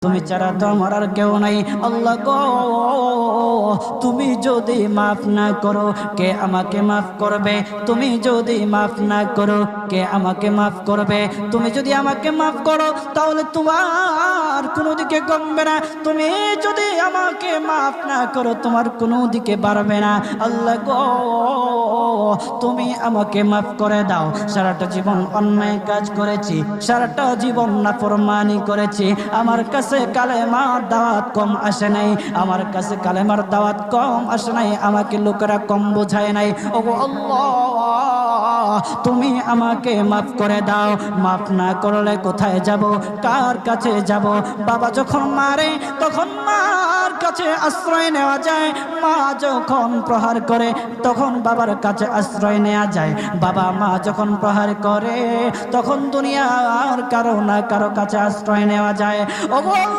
তুমি ছাড়া তো আমার আর কেউ নাই। আল্লাহ গো, তুমি যদি মাফ না করো কে আমাকে মাফ করবে? তুমি যদি মাফ না করো কে আমাকে মাফ করবে? তুমি যদি আমাকে মাফ করো তাহলে তোমার কোনো দিকে কমবে না, তুমি যদি আমাকে মাফ না করো তোমার কোনো দিকে বাড়বে না। আল্লাহ গো, তুমি আমাকে মাফ করে দাও। সারাটা জীবন অন্যায় কাজ করেছি, সারাটা জীবন নাফরমানি করেছি, আমার কাছে কালেমার দাওয়াত কম আসে নাই, আমার কাছে কালেমার দাওয়াত কম আসে নাই, আমাকে লোকেরা কম বোঝায় নাই। ওগো আল্লাহ, তুমি আমাকে মাফ করে দাও। মাফ না করলে কোথায় যাব, কার কাছে যাব? বাবা যখন মারে তখন মার কাছে আশ্রয় নেওয়া যায়, মা যখন প্রহার করে তখন বাবার কাছে আশ্রয় নেওয়া যায়, বাবা মা যখন প্রহার করে তখন দুনিয়ার কারো না কারো কাছে আশ্রয় নেওয়া যায়। ওগো